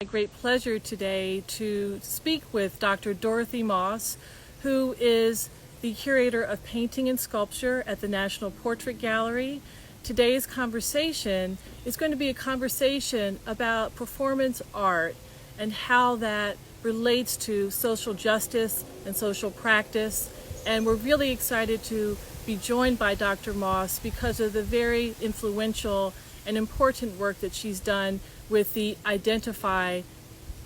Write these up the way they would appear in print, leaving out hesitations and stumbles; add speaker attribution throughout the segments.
Speaker 1: My great pleasure today to speak with Dr. Dorothy Moss, who is the curator of painting and sculpture at the National Portrait Gallery. Today's conversation is going to be a conversation about performance art and how that relates to social justice and social practice. And we're really excited to be joined by Dr. Moss because of the very influential and important work that she's done with the Identify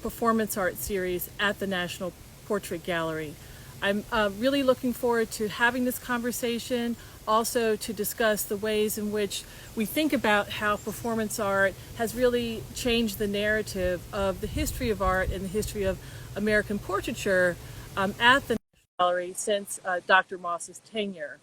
Speaker 1: performance art series at the National Portrait Gallery. I'm really looking forward to having this conversation, also to discuss the ways in which we think about how performance art has really changed the narrative of the history of art and the history of American portraiture at the National Gallery since Dr. Moss's tenure.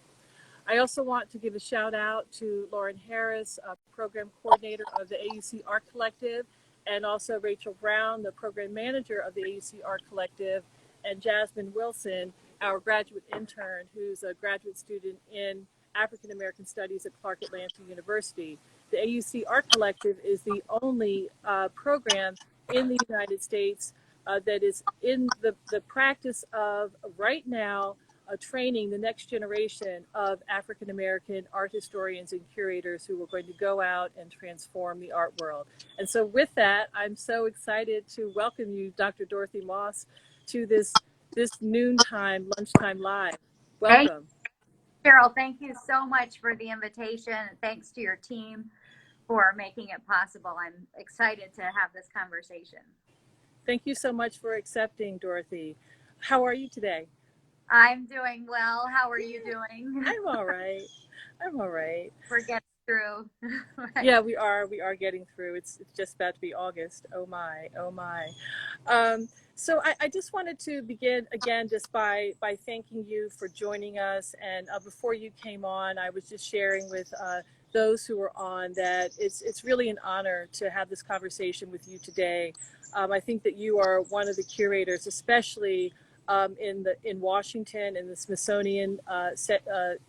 Speaker 1: I also want to give a shout out to Lauren Harris, program coordinator of the AUC Art Collective, and also Rachel Brown, the program manager of the AUC Art Collective, and Jasmine Wilson, our graduate intern, who's a graduate student in African American Studies at Clark Atlanta University. The AUC Art Collective is the only program in the United States that is in the practice of right now training the next generation of African American art historians and curators who are going to go out and transform the art world. And so with that, I'm so excited to welcome you, Dr. Dorothy Moss, to this noontime, lunchtime live. Welcome.
Speaker 2: Hey, Cheryl, thank you so much for the invitation. Thanks to your team for making it possible. I'm excited to have this conversation.
Speaker 1: Thank you so much for accepting, Dorothy. How are you today?
Speaker 2: I'm doing well. How are you doing?
Speaker 1: I'm all right. I'm all right.
Speaker 2: We're getting through.
Speaker 1: Right. Yeah, we are getting through. It's just about to be August. Oh my, oh my. So I just wanted to begin again just by thanking you for joining us. And before you came on, I was just sharing with those who were on that it's really an honor to have this conversation with you today. I think that you are one of the curators, especially in Washington, in the Smithsonian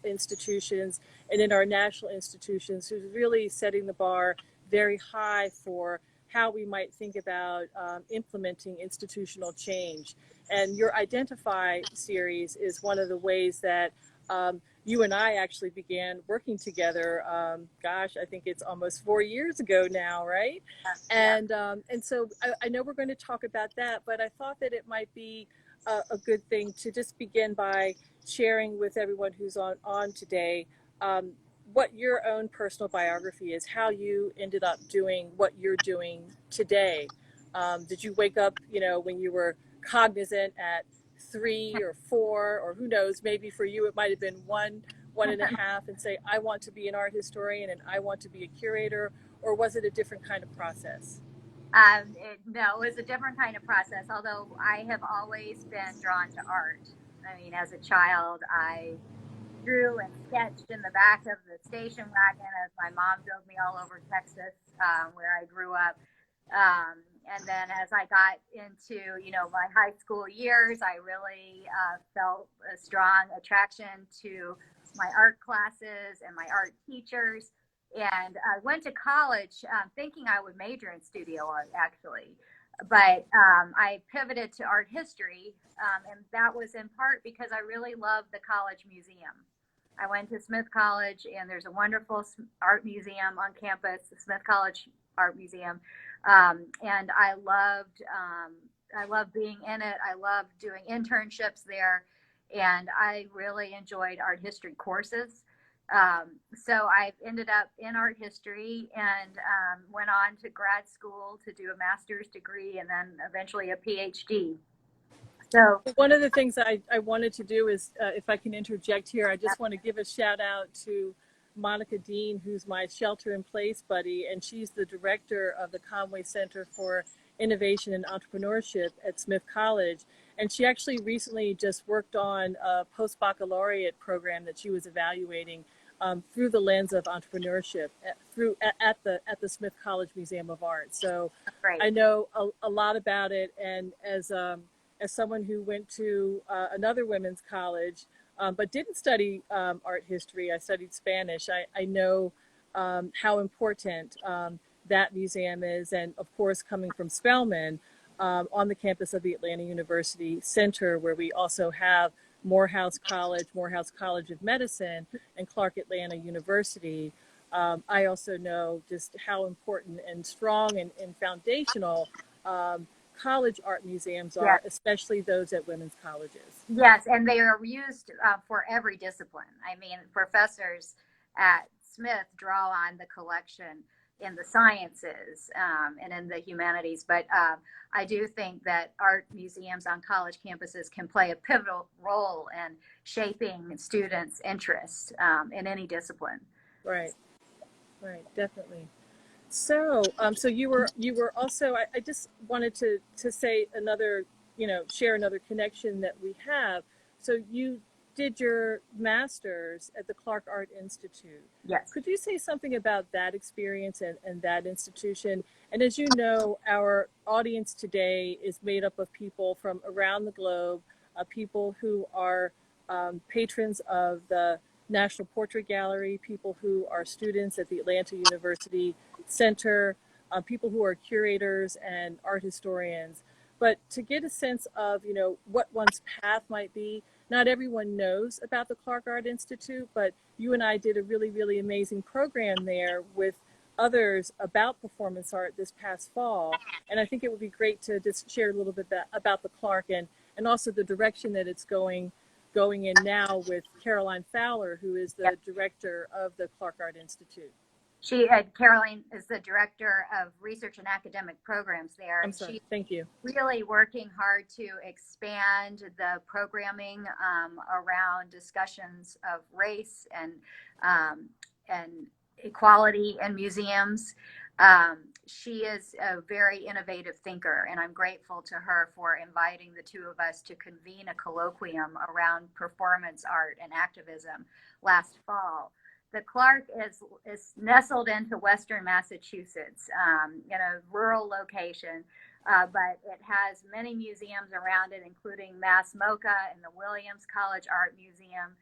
Speaker 1: institutions, and in our national institutions, who's really setting the bar very high for how we might think about implementing institutional change. And your Identify series is one of the ways that you and I actually began working together. Gosh, I think it's almost 4 years ago now, right? Yeah. And so I know we're going to talk about that, but I thought that it might be a good thing to just begin by sharing with everyone who's on today what your own personal biography is, how you ended up doing what you're doing today. Did you wake up, when you were cognizant at 3 or 4, or who knows, maybe for you it might have been one and a half, and say, I want to be an art historian and I want to be a curator, or was it a different kind of process?
Speaker 2: No, it was a different kind of process, although I have always been drawn to art. I mean, as a child, I drew and sketched in the back of the station wagon as my mom drove me all over Texas, where I grew up. And then as I got into, my high school years, I really felt a strong attraction to my art classes and my art teachers. And I went to college thinking I would major in studio art, actually. But I pivoted to art history, and that was in part because I really loved the college museum. I went to Smith College, and there's a wonderful art museum on campus, the Smith College Art Museum. And I loved being in it. I loved doing internships there, and I really enjoyed art history courses. So I ended up in art history and went on to grad school to do a master's degree and then eventually a Ph.D. So
Speaker 1: one of the things that I wanted to do is, if I can interject here, I just want to give a shout out to Monica Dean, who's my shelter in place buddy, and she's the director of the Conway Center for Innovation and Entrepreneurship at Smith College. And she actually recently just worked on a post-baccalaureate program that she was evaluating through the lens of entrepreneurship at the Smith College Museum of Art. So
Speaker 2: great.
Speaker 1: I know a lot about it, and as someone who went to another women's college, but didn't study art history, I studied Spanish. I know how important that museum is. And of course, coming from Spelman, on the campus of the Atlanta University Center, where we also have Morehouse College of Medicine, and Clark Atlanta University. I also know just how important and strong and foundational college art museums are,
Speaker 2: Yes.
Speaker 1: especially those at women's colleges.
Speaker 2: Yes, and they are used for every discipline. I mean, professors at Smith draw on the collection in the sciences and in the humanities, but I do think that art museums on college campuses can play a pivotal role in shaping students' interest in any discipline.
Speaker 1: Right, right, definitely. So, so you were also. I just wanted to say another, share another connection that we have. So you did your master's at the Clark Art Institute.
Speaker 2: Yes.
Speaker 1: Could you say something about that experience and that institution? And as you know, our audience today is made up of people from around the globe, people who are patrons of the National Portrait Gallery, people who are students at the Atlanta University Center, people who are curators and art historians. But to get a sense of, what one's path might be, not everyone knows about the Clark Art Institute, but you and I did a really, really amazing program there with others about performance art this past fall. And I think it would be great to just share a little bit about the Clark and also the direction that it's going in now with Caroline Fowler, who is the director of the Clark Art Institute.
Speaker 2: Caroline is the director of research and academic programs there.
Speaker 1: I'm sorry. Thank you.
Speaker 2: Really working hard to expand the programming around discussions of race and equality in museums. She is a very innovative thinker, and I'm grateful to her for inviting the two of us to convene a colloquium around performance art and activism last fall. The Clark is nestled into Western Massachusetts in a rural location, but it has many museums around it, including Mass MoCA and the Williams College Art Museum,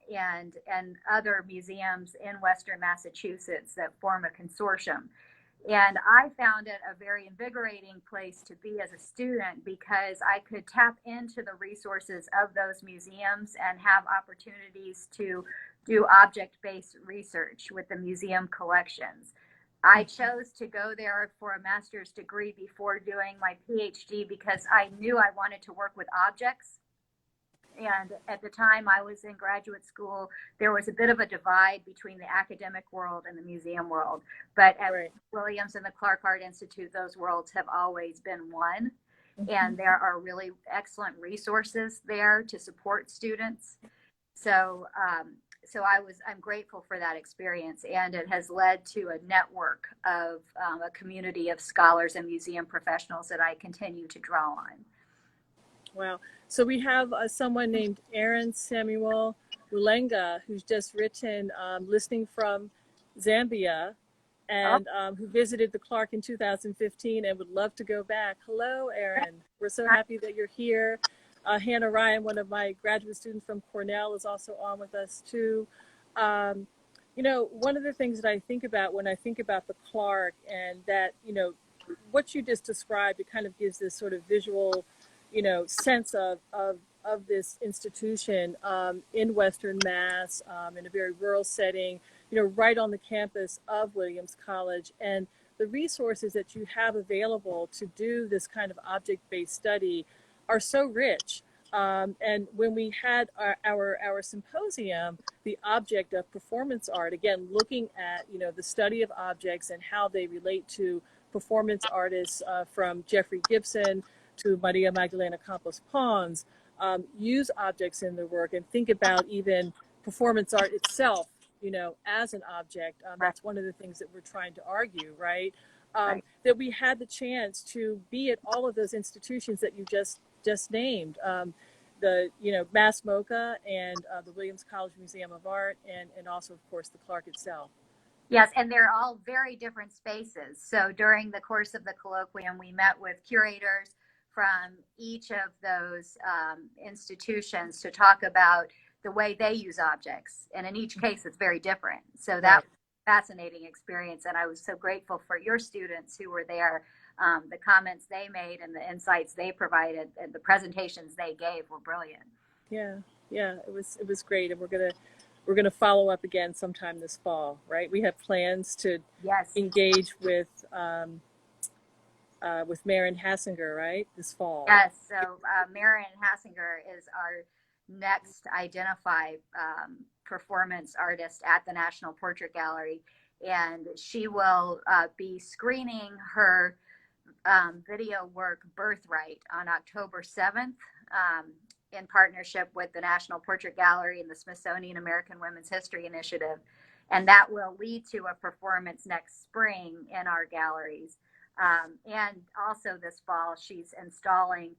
Speaker 2: and other museums in Western Massachusetts that form a consortium. And I found it a very invigorating place to be as a student because I could tap into the resources of those museums and have opportunities to do object-based research with the museum collections. I chose to go there for a master's degree before doing my Ph.D. because I knew I wanted to work with objects. And at the time I was in graduate school, there was a bit of a divide between the academic world and the museum world. But at Williams and the Clark Art Institute, those worlds have always been one. Mm-hmm. And there are really excellent resources there to support students. So I'm grateful for that experience, and it has led to a network of a community of scholars and museum professionals that I continue to draw on.
Speaker 1: Wow. So we have someone named Aaron Samuel Rulenga, who's just written Listening from Zambia, and who visited the Clark in 2015 and would love to go back. Hello, Aaron. We're so happy that you're here. Hannah Ryan, one of my graduate students from Cornell, is also on with us too. One of the things that I think about when I think about the Clark, and that, what you just described, it kind of gives this sort of visual sense of this institution in Western Mass, in a very rural setting, right on the campus of Williams College, and the resources that you have available to do this kind of object-based study are so rich. And when we had our symposium, the object of performance art, again, looking at, the study of objects and how they relate to performance artists from Jeffrey Gibson to Maria Magdalena Campos-Pons, use objects in their work and think about even performance art itself, as an object. That's one of the things that we're trying to argue, right? That we had the chance to be at all of those institutions that you just named, the Mass MoCA and the Williams College Museum of Art, and also, of course, the Clark itself.
Speaker 2: Yes, and they're all very different spaces. So during the course of the colloquium, we met with curators from each of those institutions to talk about the way they use objects. And in each case, it's very different. So that fascinating experience. And I was so grateful for your students who were there. The comments they made and the insights they provided and the presentations they gave were brilliant.
Speaker 1: Yeah, yeah, it was great, and we're gonna follow up again sometime this fall, right? We have plans to
Speaker 2: Yes.
Speaker 1: engage with Marin Hassinger, right, this fall.
Speaker 2: Yes. So Marin Hassinger is our next identified performance artist at the National Portrait Gallery, and she will be screening her video work Birthright on October 7th in partnership with the National Portrait Gallery and the Smithsonian American Women's History Initiative. And that will lead to a performance next spring in our galleries. And also this fall, she's installing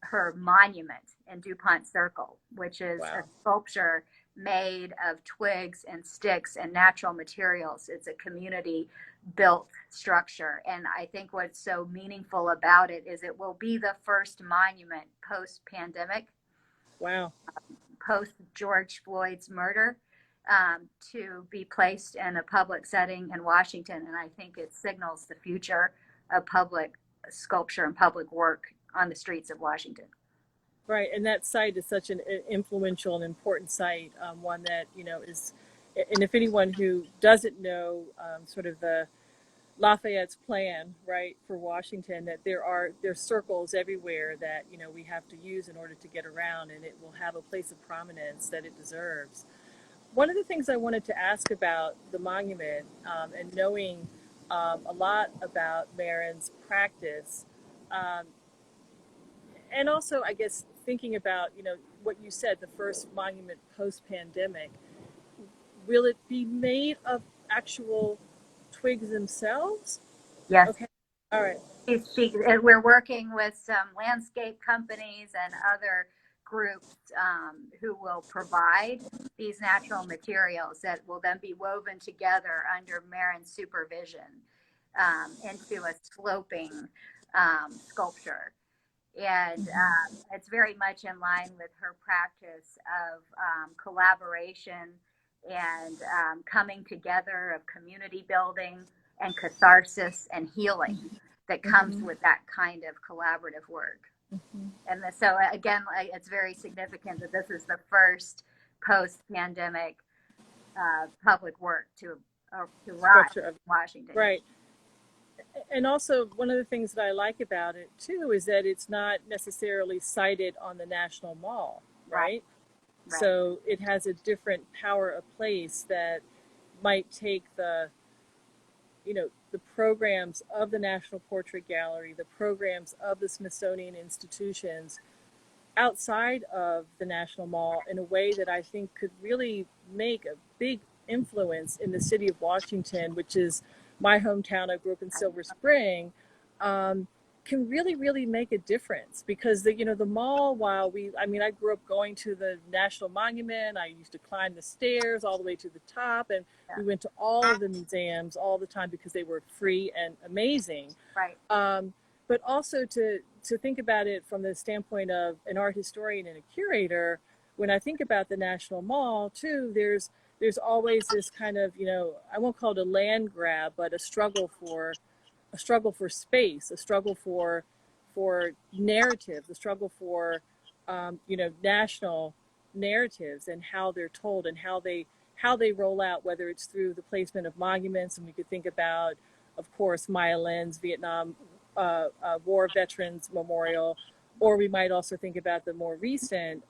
Speaker 2: her monument in DuPont Circle, which is a sculpture made of twigs and sticks and natural materials. It's a community built structure. And I think what's so meaningful about it is it will be the first monument post-pandemic, post George Floyd's murder, to be placed in a public setting in Washington. And I think it signals the future of public sculpture and public work on the streets of Washington.
Speaker 1: Right, and that site is such an influential and important site, one that, is, and if anyone who doesn't know sort of the Lafayette's plan, right, for Washington, that there's circles everywhere that, we have to use in order to get around, and it will have a place of prominence that it deserves. One of the things I wanted to ask about the monument, and knowing a lot about Marin's practice, and also, I guess, thinking about, what you said, the first monument post-pandemic, will it be made of actual twigs themselves?
Speaker 2: Yes.
Speaker 1: Okay. All right.
Speaker 2: We're working with some landscape companies and other groups who will provide these natural materials that will then be woven together under Marin's supervision into a sloping sculpture. And it's very much in line with her practice of collaboration and coming together, of community building and catharsis and healing that comes with that kind of collaborative work. And so again, it's very significant that this is the first post-pandemic public work to rise in Washington.
Speaker 1: Right. And also, one of the things that I like about it, too, is that it's not necessarily sited on the National Mall, right? So it has a different power of place that might take the programs of the National Portrait Gallery, the programs of the Smithsonian institutions outside of the National Mall in a way that I think could really make a big influence in the city of Washington, which is my hometown. I grew up in Silver Spring, can really, really make a difference, because the mall, I grew up going to the National Monument. I used to climb the stairs all the way to the top, and we went to all of the museums all the time because they were free and amazing.
Speaker 2: Right.
Speaker 1: But also to think about it from the standpoint of an art historian and a curator, when I think about the National Mall too, there's always this kind of, I won't call it a land grab, but a struggle for space, a struggle for narrative, the struggle for national narratives and how they're told and how they roll out, whether it's through the placement of monuments. And we could think about, of course, Maya Lin's Vietnam War Veterans Memorial, or we might also think about the more recent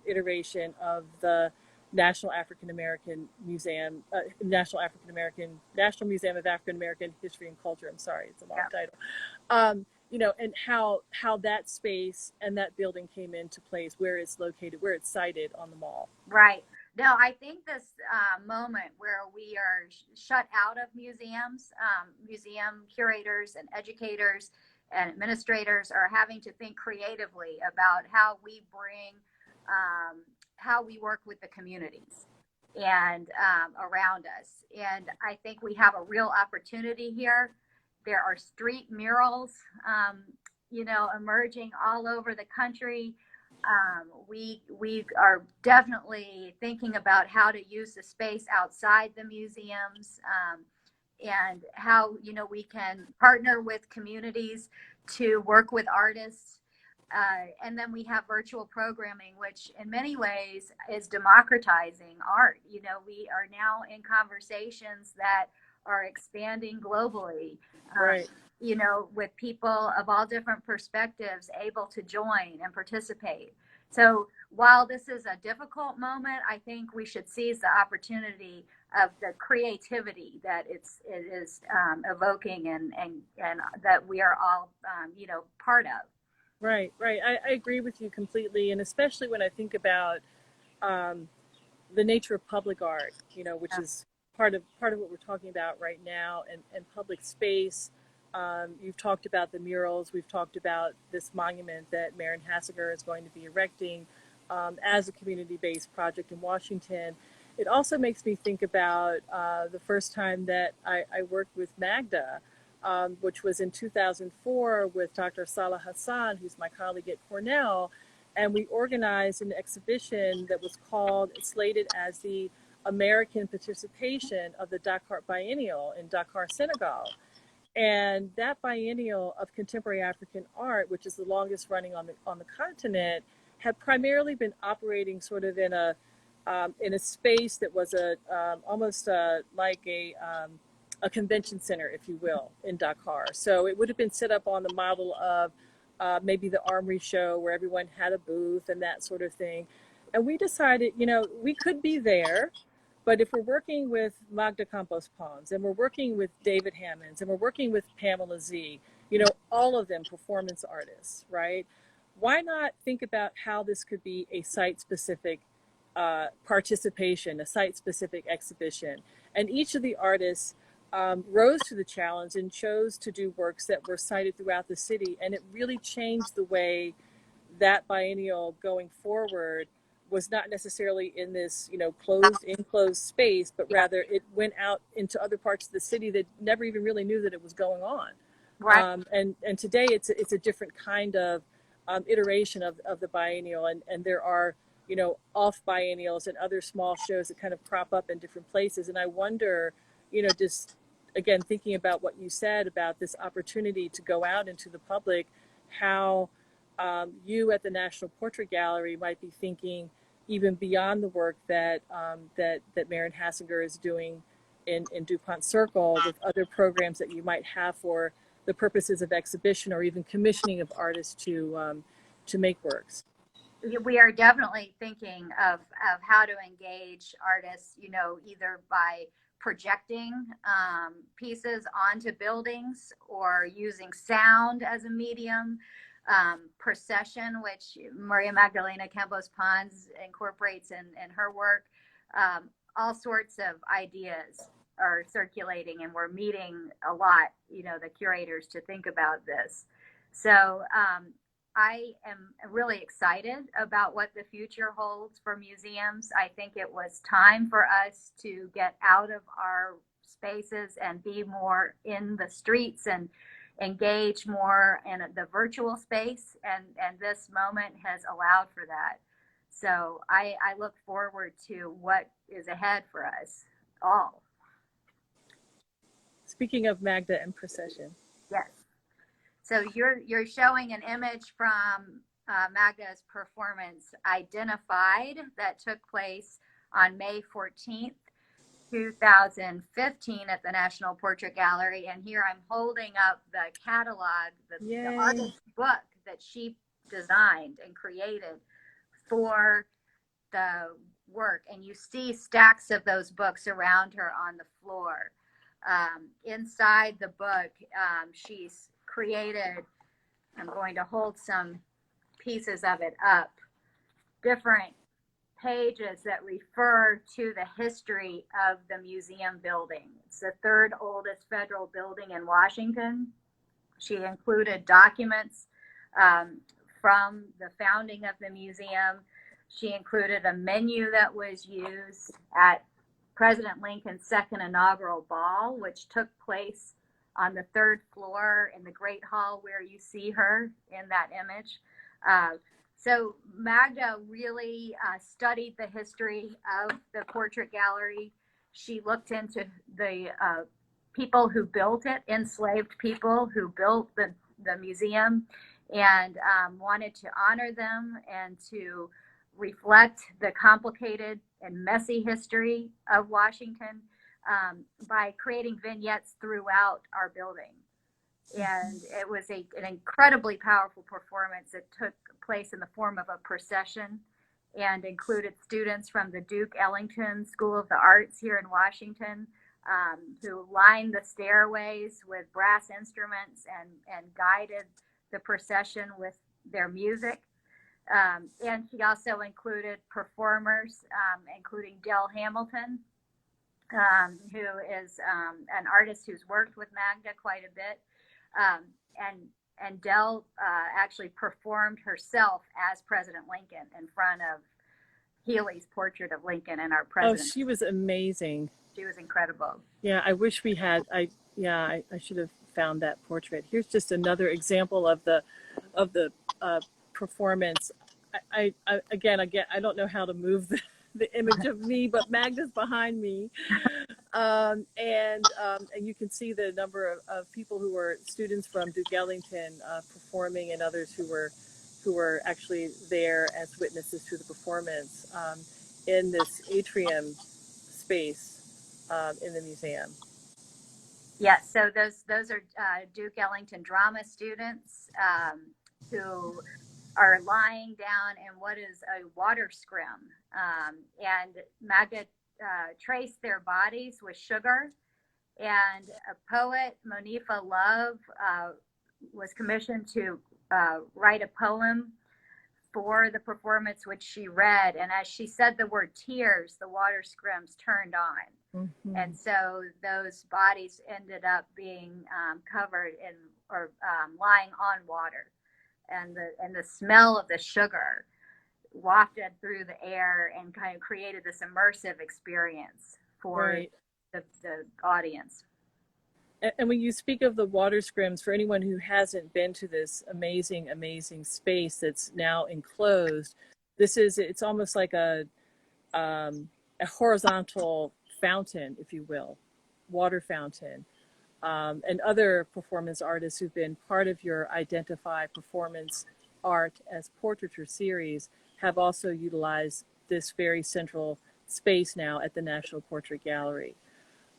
Speaker 1: iteration of the National African-American Museum, National Museum of African-American History and Culture. I'm sorry, it's a long title. And how that space and that building came into place, where it's located, where it's sited on the mall.
Speaker 2: Right. No, I think this moment where we are shut out of museums, museum curators and educators and administrators are having to think creatively about how we bring how we work with the communities and around us. And I think we have a real opportunity here. There are street murals, emerging all over the country We are definitely thinking about how to use the space outside the museums, and how, we can partner with communities to work with artists. And then we have virtual programming, which in many ways is democratizing art. We are now in conversations that are expanding globally.
Speaker 1: Right.
Speaker 2: With people of all different perspectives able to join and participate. So while this is a difficult moment, I think we should seize the opportunity of the creativity that it is evoking, and that we are all, part of.
Speaker 1: Right, right. I agree with you completely, and especially when I think about um, the nature of public art, which is part of what we're talking about right now, and public space. You've talked about the murals. We've talked about this monument that Marin Hassinger is going to be erecting as a community-based project in Washington. It also makes me think about the first time that I worked with Magda, which was in 2004 with Dr. Salah Hassan, who's my colleague at Cornell. And we organized an exhibition that was slated as the American participation of the Dakar Biennial in Dakar, Senegal. And that biennial of contemporary African art, which is the longest running on the continent, had primarily been operating sort of in a space that was almost like a convention center, if you will, in Dakar. So it would have been set up on the model of maybe the Armory show, where everyone had a booth and that sort of thing. And we decided, we could be there, but if we're working with Magda Campos-Pons, and we're working with David Hammonds, and we're working with Pamela Z, all of them performance artists, right? Why not think about how this could be a site-specific participation, a site-specific exhibition? And each of the artists rose to the challenge and chose to do works that were cited throughout the city. And it really changed the way that biennial going forward was not necessarily in this, enclosed space, but rather it went out into other parts of the city that never even really knew that it was going on.
Speaker 2: Right.
Speaker 1: And today it's a different kind of iteration of the biennial, and there are, off biennials and other small shows that kind of crop up in different places. And I wonder, just again, thinking about what you said about this opportunity to go out into the public, how you at the National Portrait Gallery might be thinking even beyond the work that Marin Hassinger is doing in DuPont Circle, with other programs that you might have for the purposes of exhibition or even commissioning of artists to make works.
Speaker 2: We are definitely thinking of how to engage artists, either by projecting pieces onto buildings, or using sound as a medium, procession, which Maria Magdalena Campos-Pons incorporates in her work. All sorts of ideas are circulating, and we're meeting a lot, the curators, to think about this. So I am really excited about what the future holds for museums. I think it was time for us to get out of our spaces and be more in the streets and engage more in the virtual space. And this moment has allowed for that. So I look forward to what is ahead for us all.
Speaker 1: Speaking of Magda and procession.
Speaker 2: Yes. So you're showing an image from Magda's performance, Identified, that took place on May 14th, 2015 at the National Portrait Gallery. And here I'm holding up the catalog, the artist's book that she designed and created for the work. And you see stacks of those books around her on the floor. Inside the book, she's created, I'm going to hold some pieces of it up, different pages that refer to the history of the museum building. It's the third oldest federal building in Washington. She included documents from the founding of the museum. She included a menu that was used at President Lincoln's second inaugural ball, which took place on the third floor in the Great Hall, where you see her in that image. So Magda really studied the history of the portrait gallery. She looked into the people who built it, enslaved people who built the museum, and wanted to honor them and to reflect the complicated and messy history of Washington by creating vignettes throughout our building. And it was an incredibly powerful performance that took place in the form of a procession and included students from the Duke Ellington School of the Arts here in Washington, who lined the stairways with brass instruments and guided the procession with their music. And she also included performers, including Del Hamilton, who is an artist who's worked with Magda quite a bit. And Del actually performed herself as President Lincoln in front of Healy's portrait of Lincoln and our president.
Speaker 1: Oh, she was amazing.
Speaker 2: She was incredible.
Speaker 1: Yeah, I wish we had. I should have found that portrait. Here's just another example of the performance. I don't know how to move the image of me, but Magda's behind me. And you can see the number of people who were students from Duke Ellington performing, and others who were actually there as witnesses to the performance in this atrium space in the museum.
Speaker 2: Yes, so those are Duke Ellington drama students who are lying down in what is a water scrim, and Magda traced their bodies with sugar. And a poet, Monifa Love, was commissioned to write a poem for the performance, which she read. And as she said the word tears, the water scrims turned on. Mm-hmm. And so those bodies ended up being covered in or lying on water. And the smell of the sugar wafted through the air and kind of created this immersive experience for
Speaker 1: right.
Speaker 2: the audience.
Speaker 1: And when you speak of the water scrims, for anyone who hasn't been to this amazing, amazing space that's now enclosed, it's almost like a horizontal fountain, if you will, water fountain. And other performance artists who've been part of your Identify Performance Art as Portraiture series have also utilized this very central space now at the National Portrait Gallery.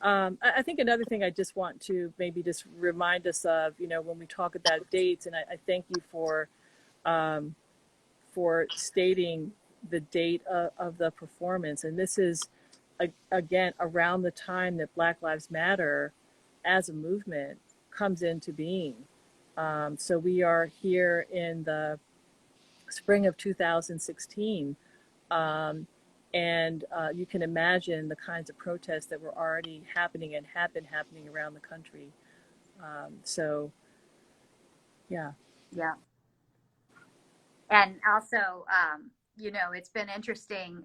Speaker 1: I think another thing I just want to maybe just remind us of, when we talk about dates, and I thank you for stating the date of the performance. And this is, again, around the time that Black Lives Matter as a movement comes into being. So we are here in the spring of 2016. And you can imagine the kinds of protests that were already happening and have been happening around the country. Yeah.
Speaker 2: Yeah. And also, it's been interesting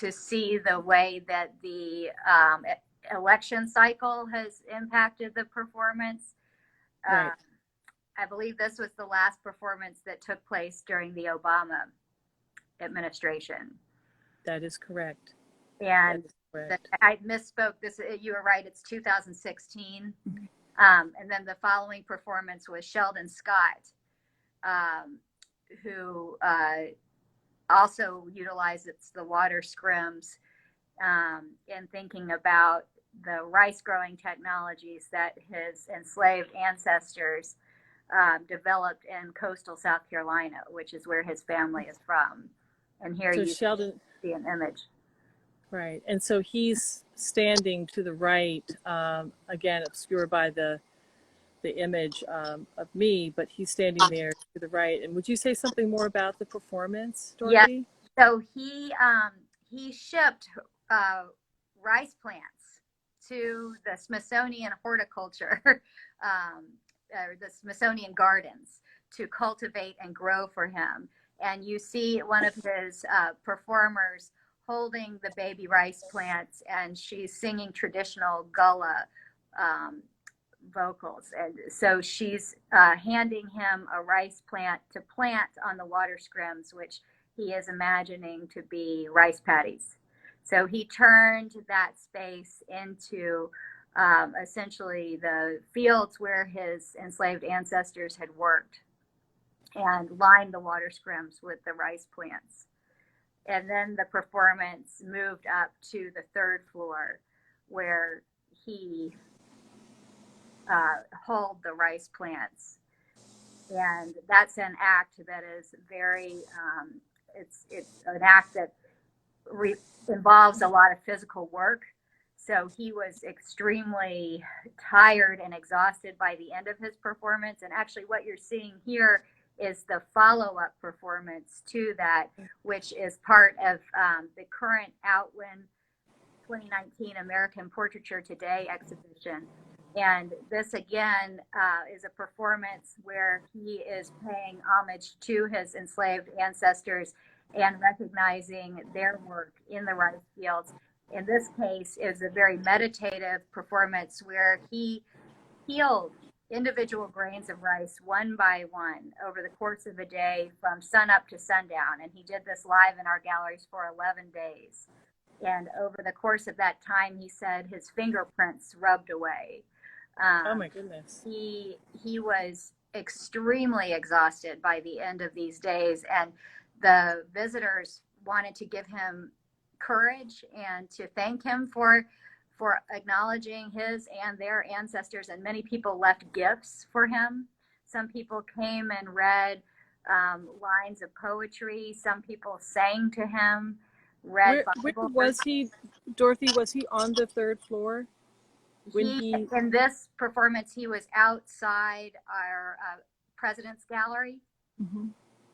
Speaker 2: to see the way that the election cycle has impacted the performance.
Speaker 1: Right.
Speaker 2: I believe this was the last performance that took place during the Obama administration.
Speaker 1: That is correct.
Speaker 2: And I misspoke. You were right. It's 2016. Mm-hmm. And then the following performance was Sheldon Scott, who also utilizes the water scrims in thinking about the rice growing technologies that his enslaved ancestors developed in coastal South Carolina, which is where his family is from. And here you see an image.
Speaker 1: Right. And so he's standing to the right, again, obscured by the image of me, but he's standing there to the right. And would you say something more about the performance, Dorothy?
Speaker 2: Yeah. So he shipped rice plants to the Smithsonian horticulture, or the Smithsonian gardens, to cultivate and grow for him. And you see one of his performers holding the baby rice plants, and she's singing traditional gullah vocals. And so she's handing him a rice plant to plant on the water scrims, which he is imagining to be rice paddies. So he turned that space into essentially the fields where his enslaved ancestors had worked, and lined the water scrims with the rice plants. And then the performance moved up to the third floor where he hauled the rice plants. And that's an act that is very, it's an act that involves a lot of physical work. So he was extremely tired and exhausted by the end of his performance. And actually what you're seeing here is the follow-up performance to that, which is part of the current Outwin 2019 American Portraiture Today exhibition. And this again is a performance where he is paying homage to his enslaved ancestors and recognizing their work in the rice fields. In this case, is a very meditative performance where he peeled individual grains of rice one by one over the course of a day from sun up to sundown. And he did this live in our galleries for 11 days. And over the course of that time, he said his fingerprints rubbed away.
Speaker 1: Oh my goodness.
Speaker 2: He was extremely exhausted by the end of these days. And the visitors wanted to give him courage and to thank him for acknowledging his and their ancestors. And many people left gifts for him. Some people came and read lines of poetry. Some people sang to him, read Bible.
Speaker 1: Where was he, Dorothy? Was he on the third floor?
Speaker 2: In this performance, he was outside our President's Gallery.
Speaker 1: Mm-hmm.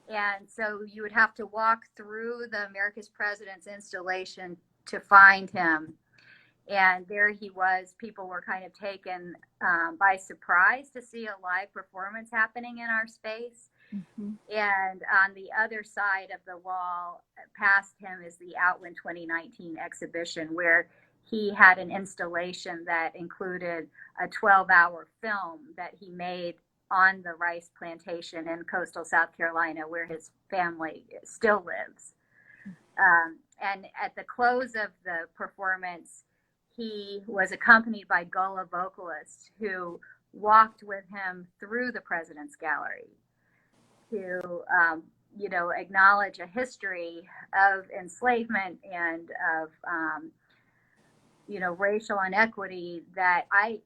Speaker 2: And so you would have to walk through the America's President's installation to find him. And there he was. People were kind of taken by surprise to see a live performance happening in our space. Mm-hmm. And on the other side of the wall, past him, is the Outwin 2019 exhibition, where he had an installation that included a 12-hour film that he made on the rice plantation in coastal South Carolina, where his family still lives. And at the close of the performance, he was accompanied by gullah vocalists who walked with him through the President's Gallery to, acknowledge a history of enslavement and of, racial inequity that I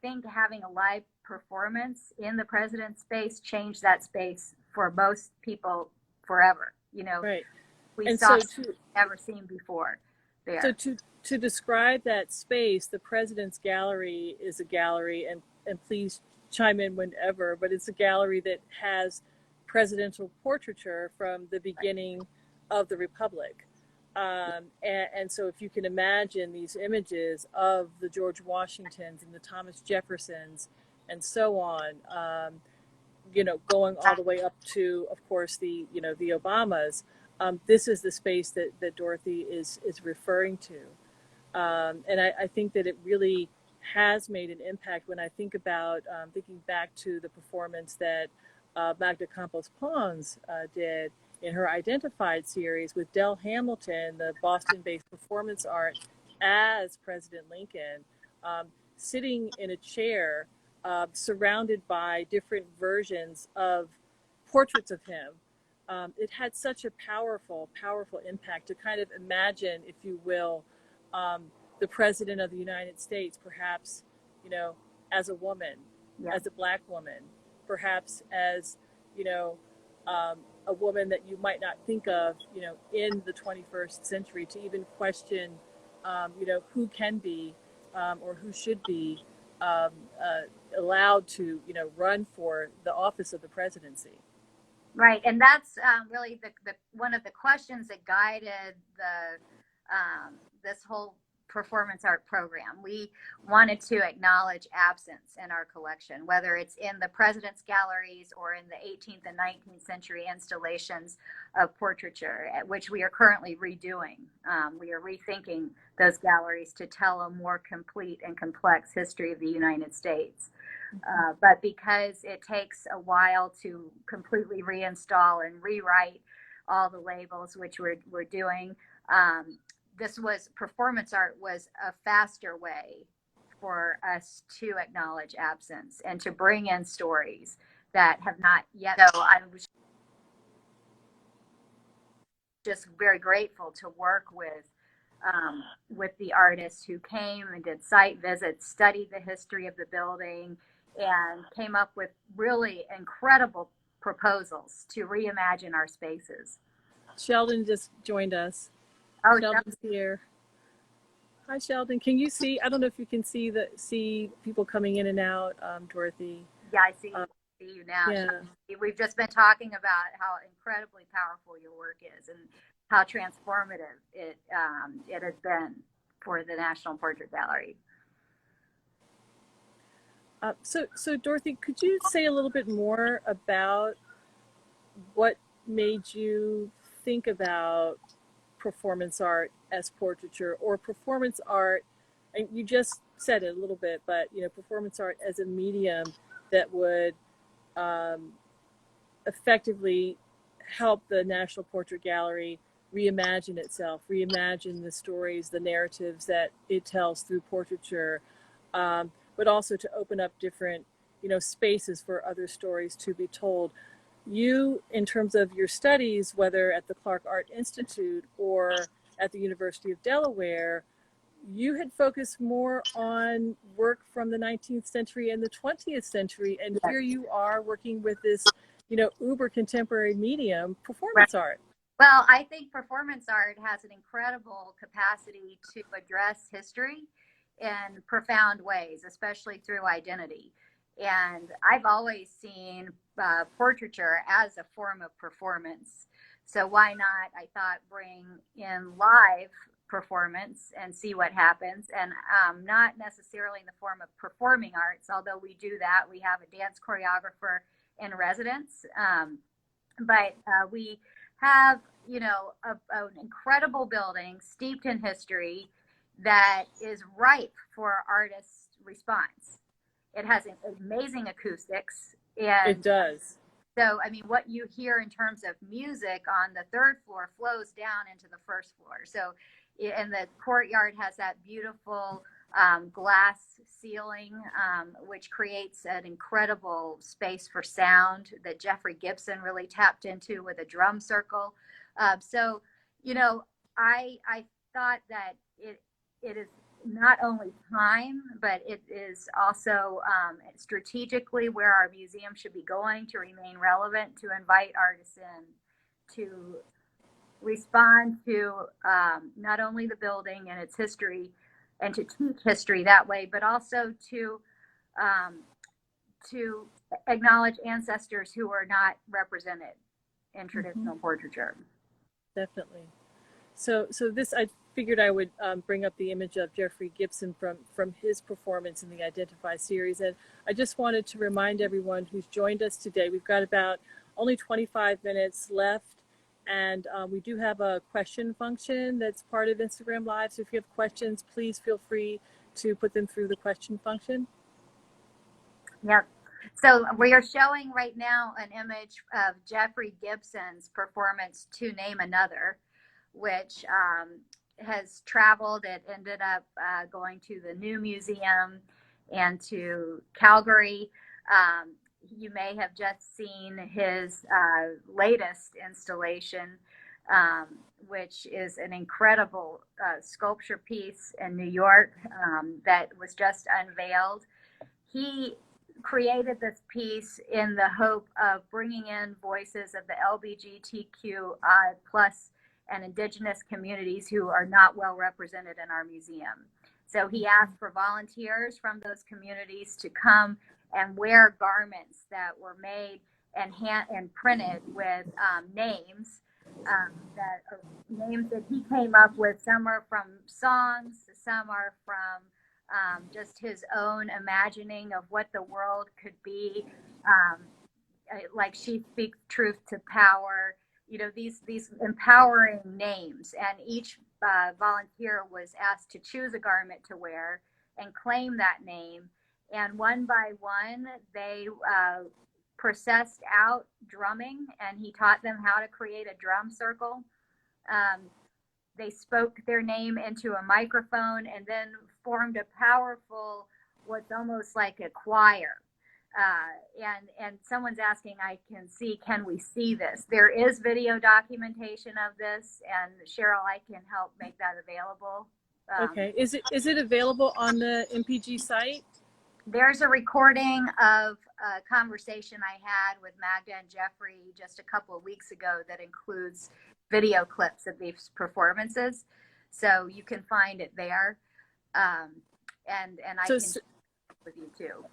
Speaker 2: think having a live performance in the President's space changed that space for most people forever.
Speaker 1: Right.
Speaker 2: We saw something never seen before there.
Speaker 1: So to describe that space, the President's Gallery is a gallery, and please chime in whenever, but it's a gallery that has presidential portraiture from the beginning of the Republic. And so if you can imagine these images of the George Washingtons and the Thomas Jeffersons and so on, going all the way up to, of course, the Obamas, this is the space that Dorothy is referring to. And I think that it really has made an impact when I think about thinking back to the performance that Magda Campos-Pons did in her Identified series with Del Hamilton, the Boston-based performance art, as President Lincoln, sitting in a chair surrounded by different versions of portraits of him. It had such a powerful impact to kind of imagine, if you will, the President of the United States, perhaps, as a woman, as a Black woman, perhaps as, a woman that you might not think of, in the 21st century, to even question, who can be or who should be allowed to, run for the office of the presidency.
Speaker 2: Right, and that's really the one of the questions that guided this whole performance art program. We wanted to acknowledge absence in our collection, whether it's in the President's galleries or in the 18th and 19th century installations of portraiture, which we are currently redoing. We are rethinking those galleries to tell a more complete and complex history of the United States. But because it takes a while to completely reinstall and rewrite all the labels, which we're doing, performance art was a faster way for us to acknowledge absence and to bring in stories that have not yet. So I was just very grateful to work with the artists who came and did site visits, studied the history of the building, and came up with really incredible proposals to reimagine our spaces.
Speaker 1: Sheldon just joined us.
Speaker 2: Oh,
Speaker 1: Sheldon's here. Hi, Sheldon. Can you see? I don't know if you can see people coming in and out, Dorothy.
Speaker 2: Yeah, I see you now.
Speaker 1: Yeah.
Speaker 2: We've just been talking about how incredibly powerful your work is and how transformative it has been for the National Portrait Gallery.
Speaker 1: So Dorothy, could you say a little bit more about what made you think about performance art as portraiture, or performance art, and you just said it a little bit, but performance art as a medium that would effectively help the National Portrait Gallery reimagine itself, reimagine the stories, the narratives that it tells through portraiture, but also to open up different spaces for other stories to be told. You, in terms of your studies, whether at the Clark Art Institute or at the University of Delaware, you had focused more on work from the 19th century and the 20th century, and here you are working with this, uber contemporary medium, performance art.
Speaker 2: Well, I think performance art has an incredible capacity to address history in profound ways, especially through identity. And I've always seen portraiture as a form of performance. So why not, I thought, bring in live performance and see what happens, and not necessarily in the form of performing arts, although we do that. We have a dance choreographer in residence, but we have, an incredible building steeped in history that is ripe for artists' response. It has amazing acoustics. And
Speaker 1: it does.
Speaker 2: So, what you hear in terms of music on the third floor flows down into the first floor. So, and the courtyard has that beautiful glass ceiling, which creates an incredible space for sound that Jeffrey Gibson really tapped into with a drum circle. So, I thought that it is not only time, but it is also strategically where our museum should be going to remain relevant, to invite artists in, to respond to not only the building and its history, and to teach history that way, but also to acknowledge ancestors who are not represented in traditional portraiture.
Speaker 1: Definitely. So this, I figured I would bring up the image of Jeffrey Gibson from his performance in the Identify series. And I just wanted to remind everyone who's joined us today, we've got about only 25 minutes left. And we do have a question function that's part of Instagram Live. So if you have questions, please feel free to put them through the question function.
Speaker 2: Yep. So we are showing right now an image of Jeffrey Gibson's performance, To Name Another, which has traveled. It ended up going to the New Museum and to Calgary. You may have just seen his latest installation, which is an incredible sculpture piece in New York that was just unveiled. He created this piece in the hope of bringing in voices of the LGBTQI plus and indigenous communities who are not well represented in our museum. So he asked for volunteers from those communities to come and wear garments that were made and printed with names that are names that he came up with. Some are from songs, some are from just his own imagining of what the world could be. Like She Speaks Truth to Power, these empowering names. And each volunteer was asked to choose a garment to wear and claim that name. And one by one, they processed out drumming, and he taught them how to create a drum circle. They spoke their name into a microphone and then formed a powerful, what's almost like a choir. And someone's asking, can we see this? There is video documentation of this, and Cheryl, I can help make that available.
Speaker 1: Okay, is it available on the MPG site?
Speaker 2: There's a recording of a conversation I had with Magda and Jeffrey just a couple of weeks ago that includes video clips of these performances, so you can find it there. And I can share with you too.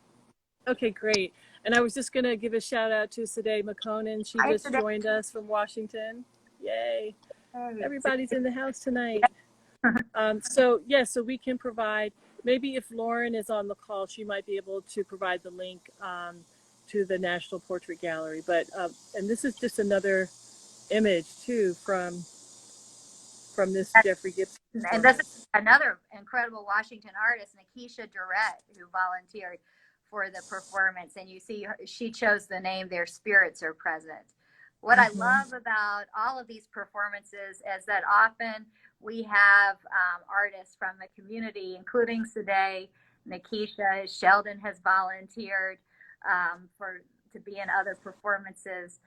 Speaker 1: Okay, great. And I was just going to give a shout out to Sadeh McConan. She just joined us from Washington. Yay. Hey. Everybody's in the house tonight. So we can provide, maybe if Lauren is on the call, she might be able to provide the link to the National Portrait Gallery. But, and this is just another image too from this Jeffrey Gibson.
Speaker 2: And this is another incredible Washington artist, Nikisha Durrett, who volunteered for the performance. And you see she chose the name Their Spirits Are Present. What I love about all of these performances is that often we have artists from the community, including Sadeh, Nikisha. Sheldon has volunteered to be in other performances.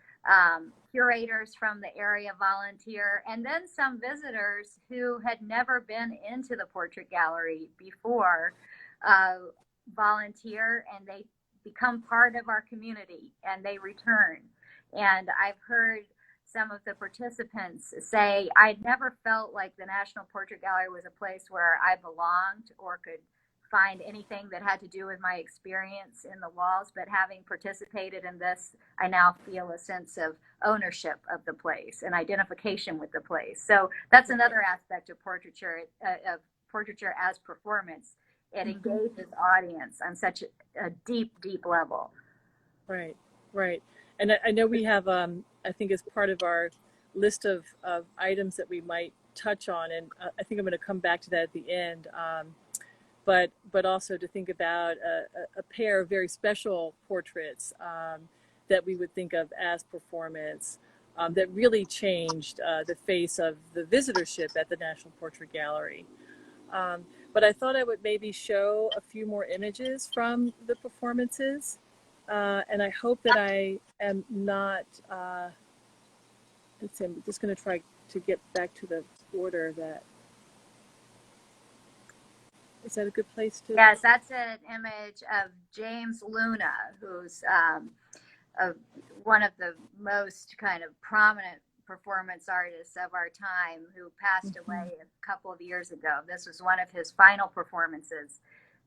Speaker 2: Curators from the area volunteer, and then some visitors who had never been into the portrait gallery before volunteer, and they become part of our community and they return. And I've heard some of the participants say, I never felt like the National Portrait Gallery was a place where I belonged or could find anything that had to do with my experience in the walls, but having participated in this, I now feel a sense of ownership of the place and identification with the place. So that's another aspect of portraiture as performance. It engages audience on such a deep, deep level.
Speaker 1: Right, right. And I know we have, I think as part of our list of items that we might touch on, and I think I'm going to come back to that at the end, but also to think about a pair of very special portraits that we would think of as performance that really changed the face of the visitorship at the National Portrait Gallery. But I thought I would maybe show a few more images from the performances. And I hope that I am not, let's see, I'm just going to try to get back to the order that, is that a good place to?
Speaker 2: Yes, that's an image of James Luna, who's one of the most kind of prominent performance artists of our time, who passed away a couple of years ago. This was one of his final performances,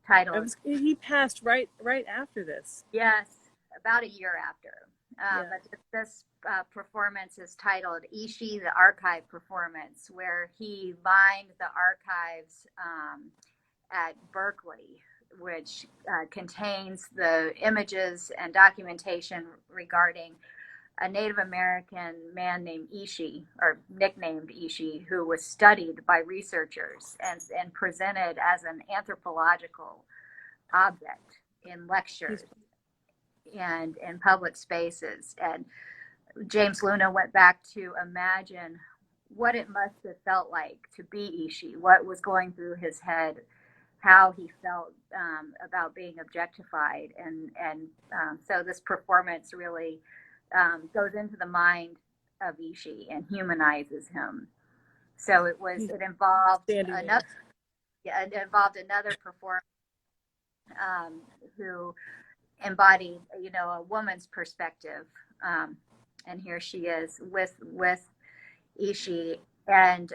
Speaker 2: titled.
Speaker 1: He passed right after this.
Speaker 2: Yes, about a year after. But this performance is titled Ishi, the Archive Performance, where he mined the archives at Berkeley, which contains the images and documentation regarding a Native American man named Ishi, or nicknamed Ishi, who was studied by researchers and presented as an anthropological object in lectures and in public spaces. And James Luna went back to imagine what it must have felt like to be Ishi, what was going through his head, how he felt about being objectified. And so this performance really goes into the mind of Ishi and humanizes him. So it involved another performer who embodied, a woman's perspective. And here she is with Ishi, and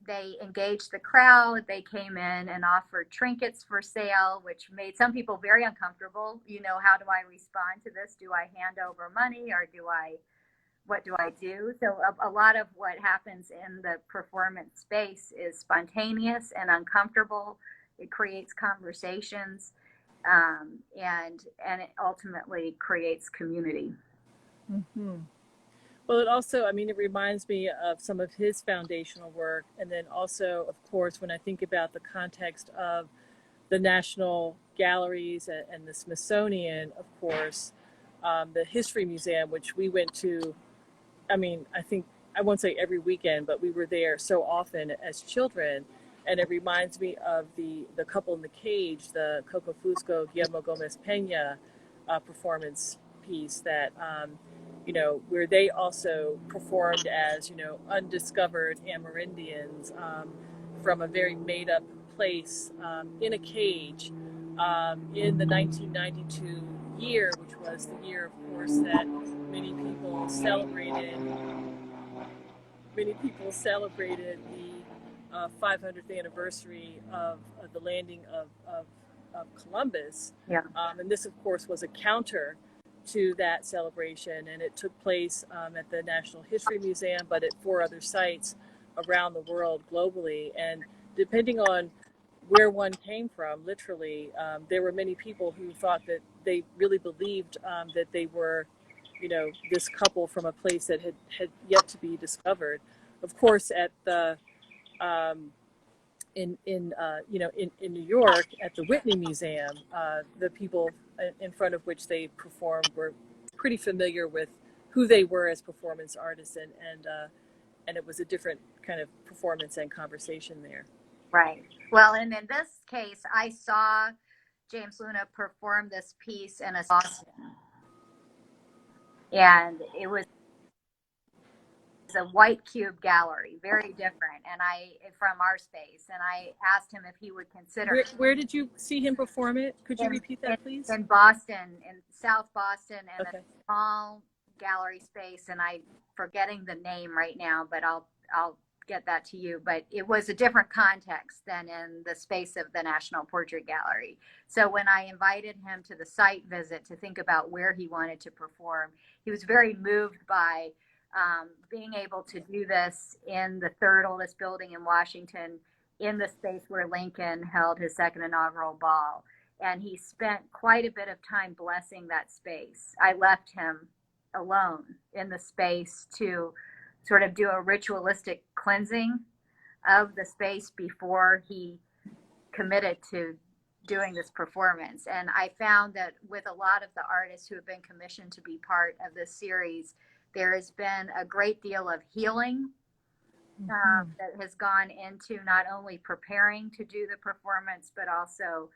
Speaker 2: they engaged the crowd. They came in and offered trinkets for sale, which made some people very uncomfortable. How do I respond to this? Do I hand over money, or do I what do I do? So a lot of what happens in the performance space is spontaneous and uncomfortable. It creates conversations, and it ultimately creates community.
Speaker 1: Mm-hmm. Well, it also, I mean, it reminds me of some of his foundational work. And then also, of course, when I think about the context of the National Galleries and the Smithsonian, of course, the History Museum, which we went to, I mean, I think, I won't say every weekend, but we were there so often as children. And it reminds me of the couple in the cage, the Coco Fusco, Guillermo Gomez Pena performance piece that, where they also performed as, undiscovered Amerindians from a very made up place in a cage in the 1992 year, which was the year, of course, that many people celebrated the 500th anniversary of the landing of Columbus.
Speaker 2: Yeah.
Speaker 1: And this, of course, was a counter to that celebration, and it took place at the National History Museum, but at 4 other sites around the world globally. And depending on where one came from, literally, there were many people who thought that they really believed that they were, this couple from a place that had yet to be discovered. Of course, at the in New York at the Whitney Museum, the people in front of which they performed were pretty familiar with who they were as performance artists, and it was a different kind of performance and conversation there.
Speaker 2: Right. Well, and in this case, I saw James Luna perform this piece in a Boston, and it was a white cube gallery, very different, and from our space, and I asked him if he would consider.
Speaker 1: Where did you see him perform it? Could you repeat that, please?
Speaker 2: In Boston, in South Boston, in
Speaker 1: Okay.
Speaker 2: a small gallery space, and I'm forgetting the name right now, but I'll get that to you. But it was a different context than in the space of the National Portrait Gallery. So when I invited him to the site visit to think about where he wanted to perform, he was very moved by being able to do this in the 3rd oldest building in Washington, in the space where Lincoln held his 2nd inaugural ball. And he spent quite a bit of time blessing that space. I left him alone in the space to sort of do a ritualistic cleansing of the space before he committed to doing this performance. And I found that with a lot of the artists who have been commissioned to be part of this series, there has been a great deal of healing that has gone into not only preparing to do the performance, but also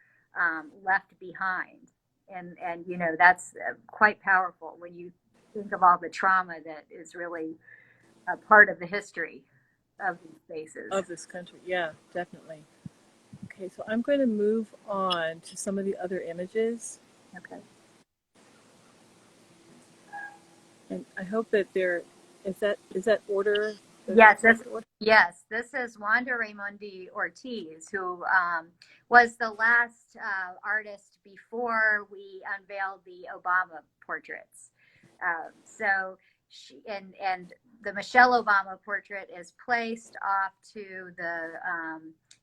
Speaker 2: left behind. And that's quite powerful when you think of all the trauma that is really a part of the history of these spaces.
Speaker 1: Of this country, yeah, definitely. Okay, so I'm going to move on to some of the other images.
Speaker 2: Okay.
Speaker 1: And I hope that is that order?
Speaker 2: Yes, this is Wanda Raimundi-Ortiz, who was the last artist before we unveiled the Obama portraits. So she and the Michelle Obama portrait is placed off to the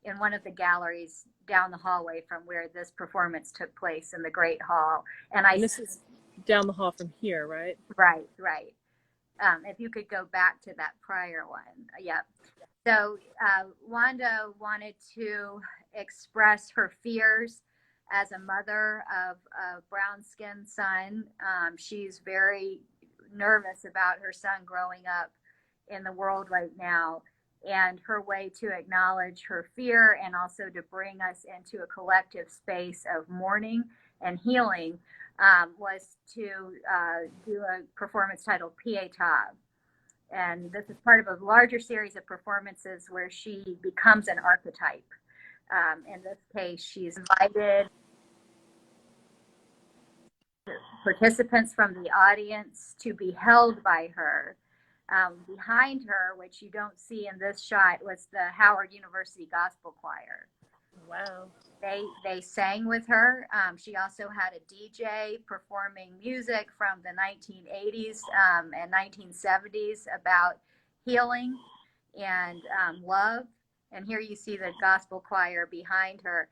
Speaker 2: in one of the galleries down the hallway from where this performance took place in the Great Hall. And
Speaker 1: this is down the hall from here, right?
Speaker 2: Right. If you could go back to that prior one. Yep. So Wanda wanted to express her fears as a mother of a brown-skinned son. She's very nervous about her son growing up in the world right now. And her way to acknowledge her fear and also to bring us into a collective space of mourning and healing was to do a performance titled Ph.D. And this is part of a larger series of performances where she becomes an archetype. In this case, she's invited participants from the audience to be held by her. Behind her, which you don't see in this shot, was the Howard University Gospel Choir.
Speaker 1: Wow.
Speaker 2: they sang with her. She also had a DJ performing music from the 1980s and 1970s about healing and love. And here you see the gospel choir behind her.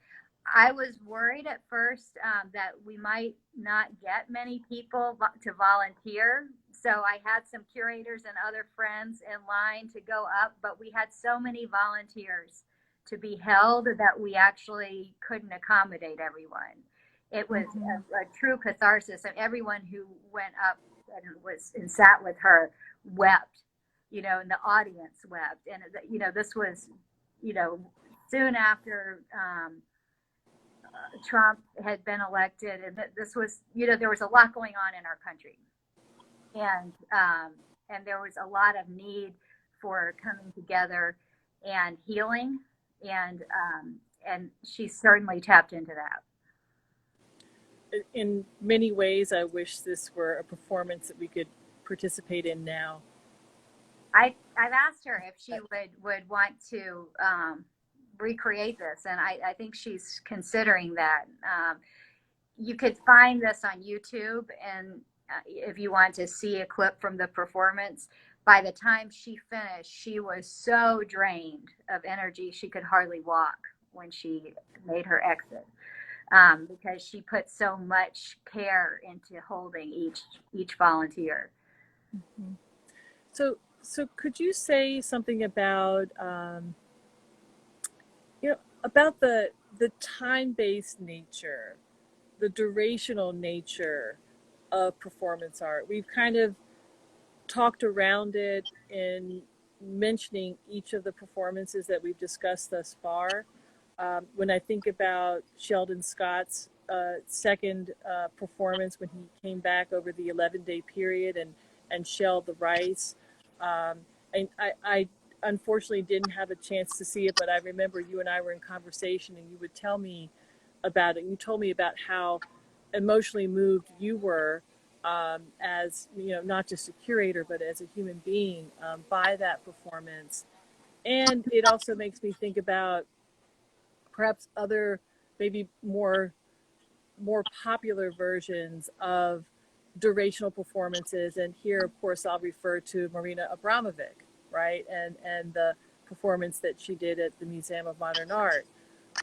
Speaker 2: I was worried at first that we might not get many people to volunteer. So I had some curators and other friends in line to go up, but we had so many volunteers to be held that we actually couldn't accommodate everyone. It was a true catharsis, and everyone who went up and sat with her wept, and the audience wept. And, this was, soon after Trump had been elected, and this was, there was a lot going on in our country, and there was a lot of need for coming together and healing, and she certainly tapped into that.
Speaker 1: In many ways, I wish this were a performance that we could participate in now.
Speaker 2: I've asked her if she would want to recreate this, and I think she's considering that. You could find this on YouTube, and if you want to see a clip from the performance, by the time she finished, she was so drained of energy she could hardly walk when she made her exit, because she put so much care into holding each volunteer.
Speaker 1: Mm-hmm. So could you say something about about the time-based nature, the durational nature of performance art? We've kind of talked around it in mentioning each of the performances that we've discussed thus far. When I think about Sheldon Scott's second performance, when he came back over the 11-day period and shelled the rice, and I unfortunately didn't have a chance to see it, but I remember you and I were in conversation, and you would tell me about it. You told me about how emotionally moved you were, as not just a curator, but as a human being, by that performance. And it also makes me think about perhaps other, maybe more popular versions of durational performances. And here, of course, I'll refer to Marina Abramovic, right? And the performance that she did at the Museum of Modern Art.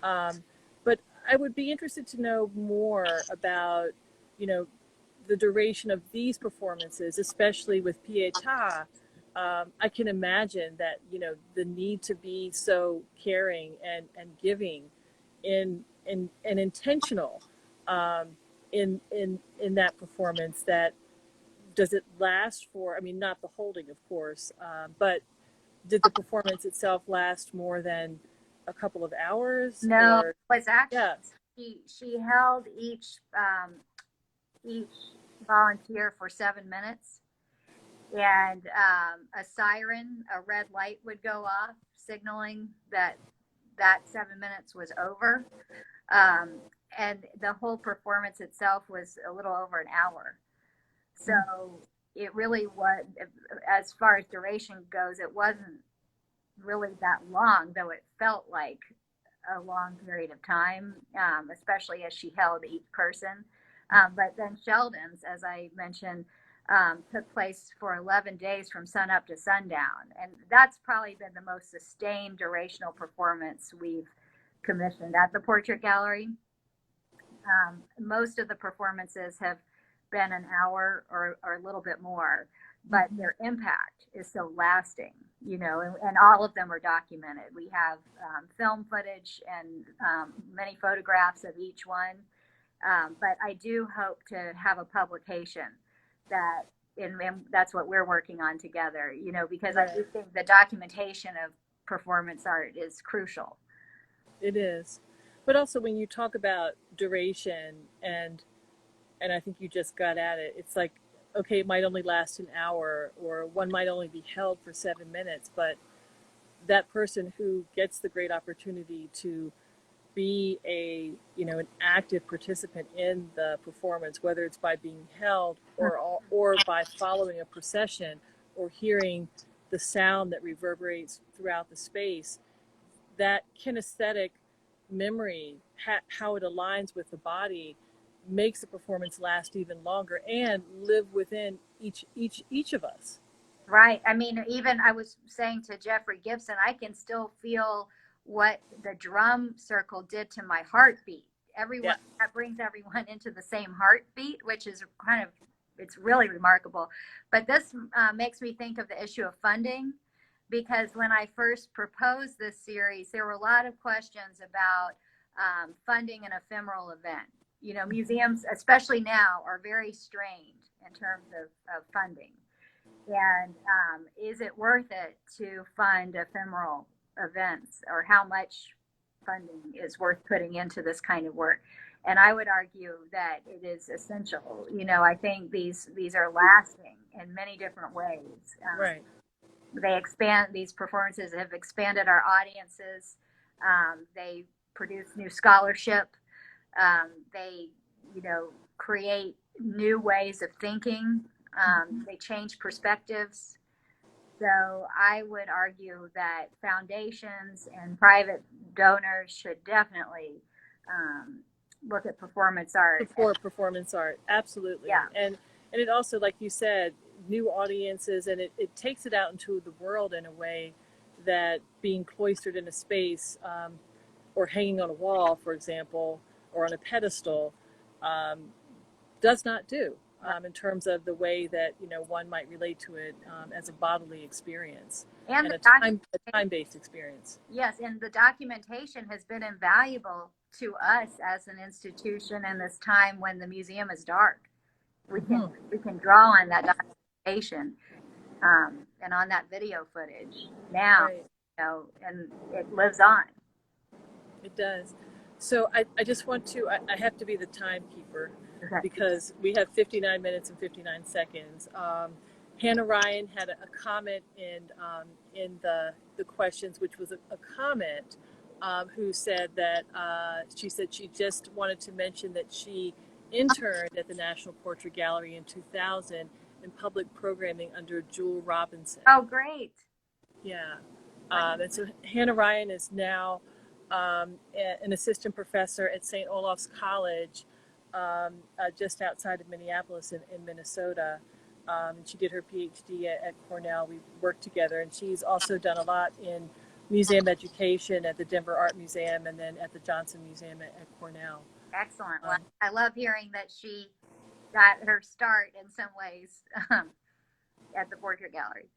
Speaker 1: But I would be interested to know more about, the duration of these performances, especially with Pietà. I can imagine that, the need to be so caring and giving and intentional in that performance. That does it last for, I mean, not the holding, of course, but did the performance itself last more than a couple of hours?
Speaker 2: No, it was actually, she held each volunteer for 7 minutes, and a siren, a red light would go off signaling that 7 minutes was over, and the whole performance itself was a little over an hour. So it really was, as far as duration goes, it wasn't really that long, though it felt like a long period of time, especially as she held each person. But then Sheldon's, as I mentioned, took place for 11 days from sunup to sundown. And that's probably been the most sustained durational performance we've commissioned at the Portrait Gallery. Most of the performances have been an hour or a little bit more, but their impact is so lasting, and all of them are documented. We have film footage and many photographs of each one. But I do hope to have a publication that, and that's what we're working on together, because I do think the documentation of performance art is crucial.
Speaker 1: It is. But also when you talk about duration, and I think you just got at it, it's like, okay, it might only last an hour, or one might only be held for 7 minutes, but that person who gets the great opportunity to be an active participant in the performance, whether it's by being held or by following a procession or hearing the sound that reverberates throughout the space, that kinesthetic memory, how it aligns with the body, makes the performance last even longer and live within each of us.
Speaker 2: Right. I mean, even I was saying to Jeffrey Gibson, I can still feel what the drum circle did to my heartbeat. Everyone, that brings everyone into the same heartbeat, which is kind of, it's really remarkable. But this makes me think of the issue of funding, because when I first proposed this series, there were a lot of questions about funding an ephemeral event. You know, museums, especially now, are very strained in terms of funding. And is it worth it to fund ephemeral events, or how much funding is worth putting into this kind of work? And I would argue that it is essential. You know, I think these are lasting in many different ways.
Speaker 1: Right.
Speaker 2: They expand, these performances have expanded our audiences. They produce new scholarship. They, you know, create new ways of thinking. They change perspectives. So I would argue that foundations and private donors should definitely look at performance art.
Speaker 1: Support performance art, absolutely.
Speaker 2: Yeah.
Speaker 1: And it also, like you said, new audiences, and it takes it out into the world in a way that being cloistered in a space or hanging on a wall, for example, or on a pedestal does not do. In terms of the way that, you know, one might relate to it as a bodily experience and a time-based experience.
Speaker 2: Yes, and the documentation has been invaluable to us as an institution in this time when the museum is dark. We can draw on that documentation and on that video footage now,
Speaker 1: right.
Speaker 2: You know, and it lives on.
Speaker 1: It does. So I just want to, I have to be the timekeeper.
Speaker 2: Okay.
Speaker 1: Because we have 59 minutes and 59 seconds. Hannah Ryan had a comment in the questions, which was a comment who said that she said she just wanted to mention that she interned at the National Portrait Gallery in 2000 in public programming under Jewel Robinson.
Speaker 2: Oh, great.
Speaker 1: Yeah. And so Hannah Ryan is now an assistant professor at St. Olaf's College, just outside of Minneapolis in Minnesota. And she did her Ph.D. at Cornell. We worked together, and she's also done a lot in museum education at the Denver Art Museum and then at the Johnson Museum at Cornell.
Speaker 2: Excellent. Well, I love hearing that she got her start in some ways at the Portrait Gallery.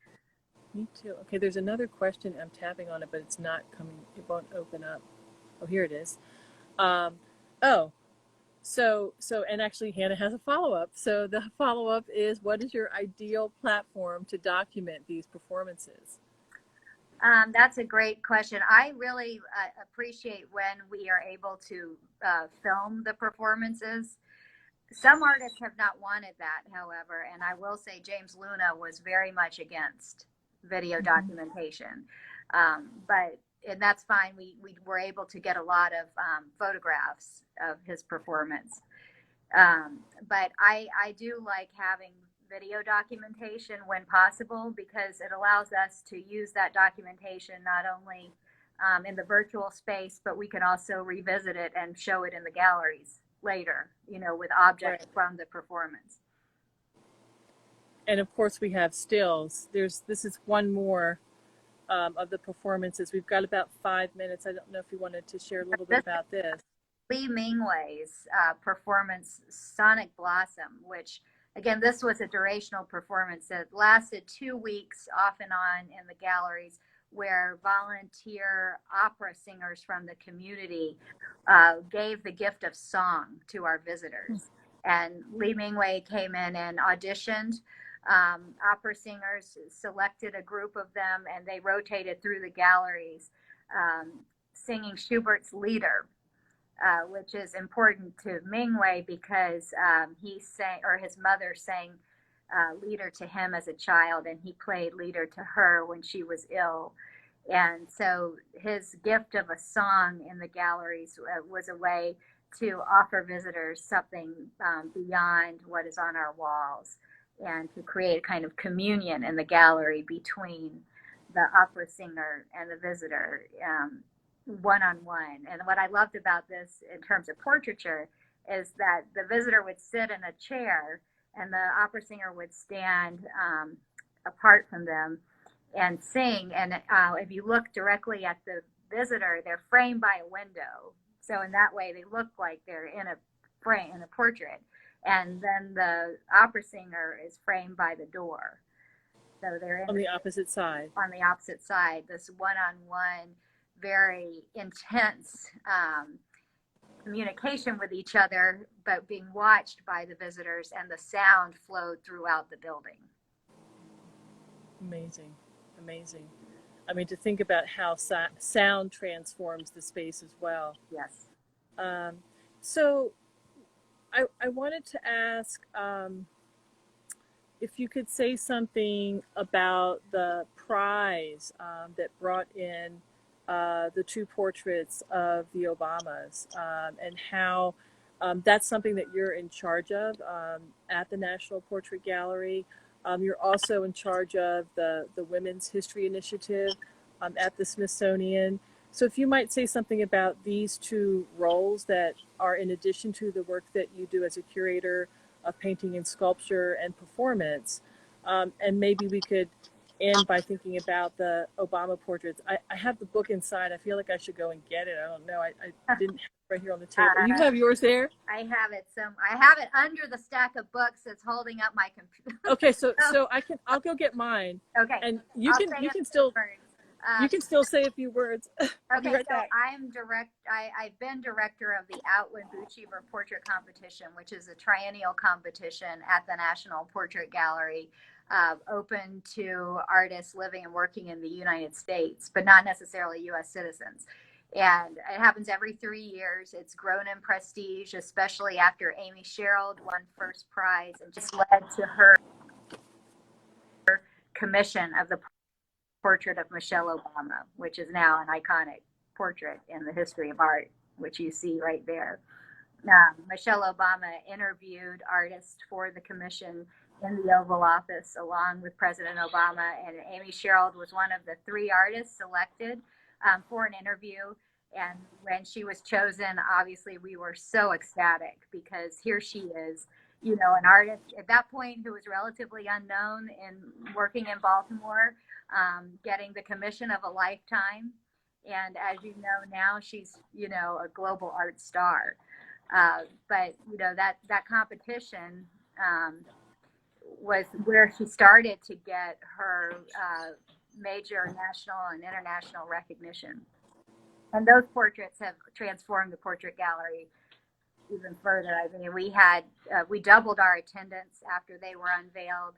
Speaker 1: Me too. Okay, there's another question. I'm tapping on it, but it's not coming. It won't open up. Oh, here it is. So, and actually Hannah has a follow-up. So the follow-up is, what is your ideal platform to document these performances?
Speaker 2: That's a great question. I really appreciate when we are able to film the performances. Some artists have not wanted that, however, and I will say James Luna was very much against video documentation. And that's fine. We were able to get a lot of photographs of his performance. But I do like having video documentation when possible, because it allows us to use that documentation not only in the virtual space, but we can also revisit it and show it in the galleries later, you know, with objects from the performance.
Speaker 1: And of course we have stills. This is one more of the performances. We've got about 5 minutes. I don't know if you wanted to share a little bit about this.
Speaker 2: Li Mingwei's performance, Sonic Blossom, which, again, this was a durational performance that lasted 2 weeks off and on in the galleries, where volunteer opera singers from the community gave the gift of song to our visitors. And Li Mingwei came in and auditioned. Opera singers selected a group of them, and they rotated through the galleries singing Schubert's Lieder, which is important to Mingwei because he sang, or his mother sang Lieder to him as a child, and he played Lieder to her when she was ill. And so his gift of a song in the galleries was a way to offer visitors something beyond what is on our walls, and to create a kind of communion in the gallery between the opera singer and the visitor. one-on-one. And what I loved about this in terms of portraiture is that the visitor would sit in a chair and the opera singer would stand apart from them and sing. And if you look directly at the visitor, they're framed by a window. So in that way, they look like they're in a frame, in a portrait. And then the opera singer is framed by the door. So they're
Speaker 1: on the opposite side.
Speaker 2: On the opposite side, this one-on-one, very intense communication with each other, but being watched by the visitors, and the sound flowed throughout the building.
Speaker 1: Amazing, amazing. I mean, to think about how sound transforms the space as well.
Speaker 2: Yes.
Speaker 1: So I wanted to ask if you could say something about the prize that brought in the two portraits of the Obamas, and how that's something that you're in charge of at the National Portrait Gallery. You're also in charge of the Women's History Initiative at the Smithsonian. So if you might say something about these two roles that are in addition to the work that you do as a curator of painting and sculpture and performance, and maybe we could end by thinking about the Obama portraits. I have the book inside. I feel like I should go and get it. I don't know. I didn't have it right here on the table. You have yours there?
Speaker 2: I have it. I have it under the stack of books that's holding up my computer.
Speaker 1: Okay, so I'll go get mine.
Speaker 2: Okay.
Speaker 1: And you can still say a few words.
Speaker 2: Okay, right so back. I've been director of the Outwin Boochever Portrait Competition, which is a triennial competition at the National Portrait Gallery, open to artists living and working in the United States, but not necessarily U.S. citizens. And it happens every 3 years. It's grown in prestige, especially after Amy Sheryl won first prize and just led to her commission of the portrait of Michelle Obama, which is now an iconic portrait in the history of art, which you see right there. Michelle Obama interviewed artists for the commission in the Oval Office along with President Obama, and Amy Sheryl was one of the 3 artists selected for an interview. And when she was chosen, obviously we were so ecstatic, because here she is, you know, an artist at that point who was relatively unknown and working in Baltimore, getting the commission of a lifetime. And as you know, now she's, you know, a global art star. But, you know, that competition was where she started to get her major national and international recognition. And those portraits have transformed the portrait gallery even further. I mean, we doubled our attendance after they were unveiled.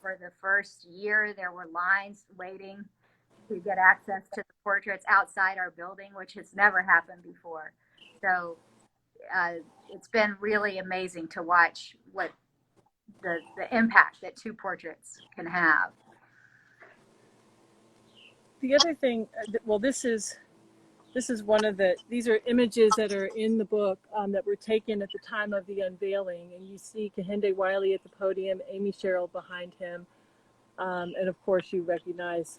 Speaker 2: For the first year, there were lines waiting to get access to the portraits outside our building, which has never happened before. So it's been really amazing to watch what the impact that 2 portraits can have.
Speaker 1: The other thing, well, this is one of these are images that are in the book that were taken at the time of the unveiling. And you see Kehinde Wiley at the podium, Amy Sheryl behind him. And of course you recognize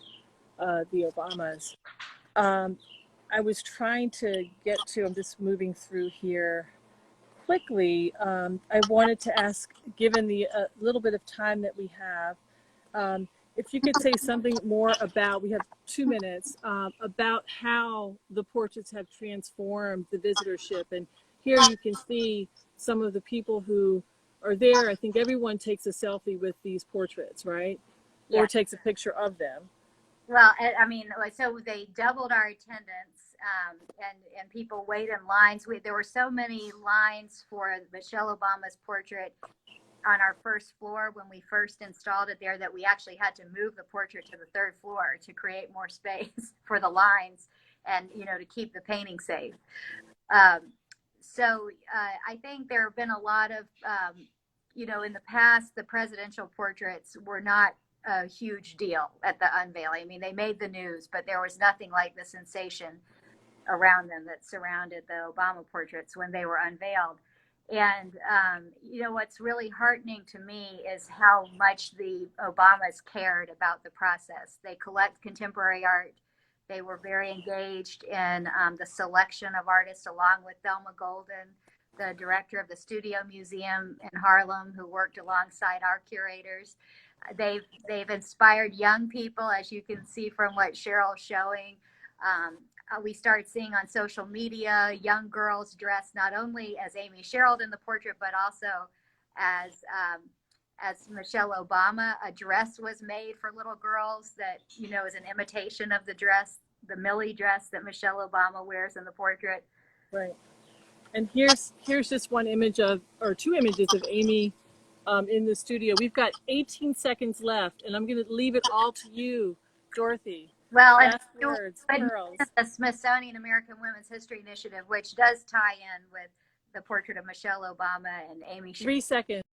Speaker 1: the Obamas. I was trying to get to, I'm just moving through here quickly. I wanted to ask, given the little bit of time that we have, if you could say something more about, we have 2 minutes, about how the portraits have transformed the visitorship. And here you can see some of the people who are there. I think everyone takes a selfie with these portraits, right? Yeah. Or takes a picture of them.
Speaker 2: Well, I mean, so they doubled our attendance, and people wait in lines. There were so many lines for Michelle Obama's portrait on our first floor when we first installed it there, that we actually had to move the portrait to the 3rd floor to create more space for the lines and, you know, to keep the painting safe. So I think there have been a lot of, you know, in the past, the presidential portraits were not a huge deal at the unveiling. I mean, they made the news, but there was nothing like the sensation around them that surrounded the Obama portraits when they were unveiled. And, you know, what's really heartening to me is how much the Obamas cared about the process. They collect contemporary art. They were very engaged in the selection of artists, along with Thelma Golden, the director of the Studio Museum in Harlem, who worked alongside our curators. They've inspired young people, as you can see from what Cheryl's showing. We started seeing on social media young girls dressed not only as Amy Sherald in the portrait, but also as Michelle Obama. A dress was made for little girls that, you know, is an imitation of the dress, the Millie dress that Michelle Obama wears in the portrait.
Speaker 1: Right. And here's just one image of, or two images of Amy in the studio. We've got 18 seconds left, and I'm going to leave it all to you, Dorothy.
Speaker 2: Well,
Speaker 1: last words, pearls.
Speaker 2: The Smithsonian American Women's History Initiative, which does tie in with the portrait of Michelle Obama and Amy Sherald.
Speaker 1: 3 seconds.